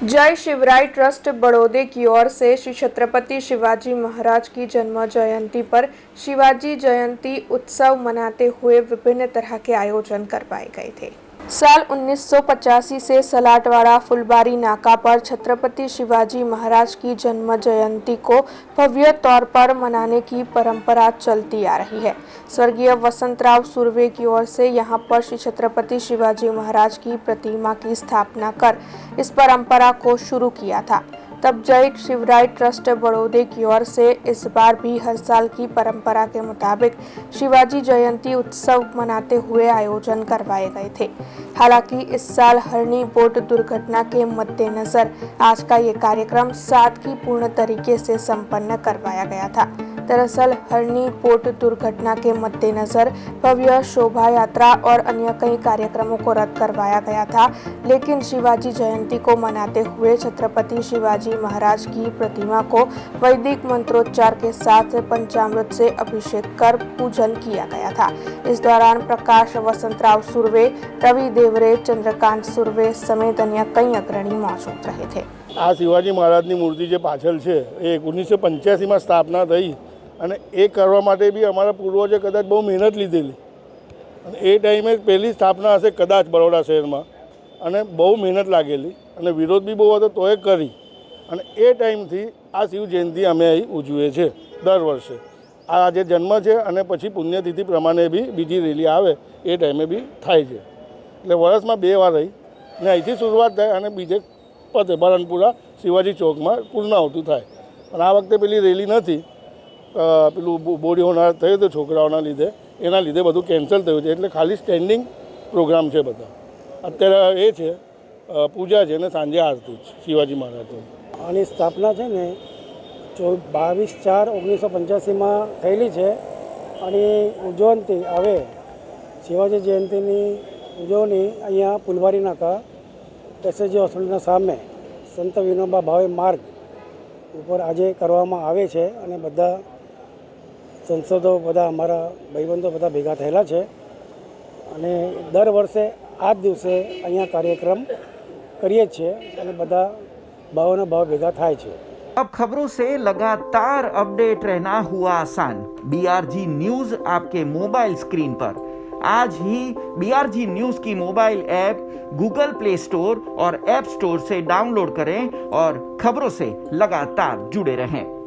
जय शिवराय ट्रस्ट बड़ौदे की ओर से श्री छत्रपति शिवाजी महाराज की जन्म जयंती पर शिवाजी जयंती उत्सव मनाते हुए विभिन्न तरह के आयोजन करवाए गए थे। साल 1985 से सलाटवाड़ा फुलबारी नाका पर छत्रपति शिवाजी महाराज की जन्म जयंती को भव्य तौर पर मनाने की परंपरा चलती आ रही है। स्वर्गीय वसंतराव सुर्वे की ओर से यहां पर श्री छत्रपति शिवाजी महाराज की प्रतिमा की स्थापना कर इस परंपरा को शुरू किया था। तब जय शिवराय ट्रस्ट बड़ौदे की ओर से इस बार भी हर साल की परंपरा के मुताबिक शिवाजी जयंती उत्सव मनाते हुए आयोजन करवाए गए थे। हालांकि इस साल हरणी बोट दुर्घटना के मद्देनजर आज का ये कार्यक्रम सादगीपूर्ण तरीके से संपन्न करवाया गया था। दरअसल हरणी बोट दुर्घटना के मद्देनजर भव्य शोभा यात्रा और अन्य कई कार्यक्रमों को रद्द करवाया गया था, लेकिन शिवाजी जयंती को मनाते हुए छत्रपति शिवाजी महाराज की प्रतिमा को वैदिक मंत्रोच्चार के साथ पंचामृत से अभिषेक कर पूजन किया गया था। इस दौरान प्रकाश वसंतराव सुर्वे, रवि देवरे, चंद्रकांत सुर्वे समेत अन्य कई अग्रणी मौजूद रहे थे। आ शिवाजी महाराजની મૂર્તિ જે પાછળ છે એ 1985માં સ્થાપના થઈ અને એ કરવા માટે બી અમારા પૂર્વજે કદાચ બહુ મહેનત લીધેલી અને એ ટાઈમે પહેલી સ્થાપના હશે કદાચ બરોડા શહેરમાં અને બહુ મહેનત લાગેલી અને વિરોધ બી બહુ હતો તોય કરી અને એ ટાઈમથી આ શિવ જયંતિ અમે અહીં ઉજવીએ છીએ દર વર્ષે। આ જે જન્મ છે અને પછી પુણ્યતિથિ પ્રમાણે બી બીજી રેલી આવે એ ટાઈમે બી થાય છે, એટલે વર્ષમાં 2 વાર રહી ને અહીંથી શરૂઆત થાય અને બીજે પતે બરણપુરા શિવાજી ચોકમાં પૂર્ણાહુતિ થાય। પણ આ વખતે પેલી રેલી નથી, પેલું બોડી હોનાર થયું હતું છોકરાઓના લીધે, એના લીધે બધું કેન્સલ થયું છે, એટલે ખાલી સ્ટેન્ડિંગ પ્રોગ્રામ છે બધા। અત્યારે એ છે પૂજા છે ને સાંજે આરતી છે શિવાજી મહારાજની। આની સ્થાપના છે ને 22/4/1985માં થયેલી છે અને ઉજવણી હવે શિવાજી જયંતિની ઉજવણી અહીંયા ફુલબારી નાકા એસએસજી હોસ્પિટલના સામે સંત વિનોબા ભાવે માર્ગ ઉપર આજે કરવામાં આવે છે અને બધા સંસદો બધા અમારા ભાઈબંધો બધા ભેગા થયેલા છે અને દર વર્ષે આ જ દિવસે અહીંયા કાર્યક્રમ કરીએ છીએ અને બધા ભાવોના ભાવ ભેગા થાય છે। अब खबरों से लगातार अपडेट रहना हुआ आसान। बीआरजी न्यूज आपके मोबाइल स्क्रीन पर। आज ही बीआरजी न्यूज की mobile app Google play store और ऐप स्टोर से डाउनलोड करें और खबरों से लगातार जुड़े रहें।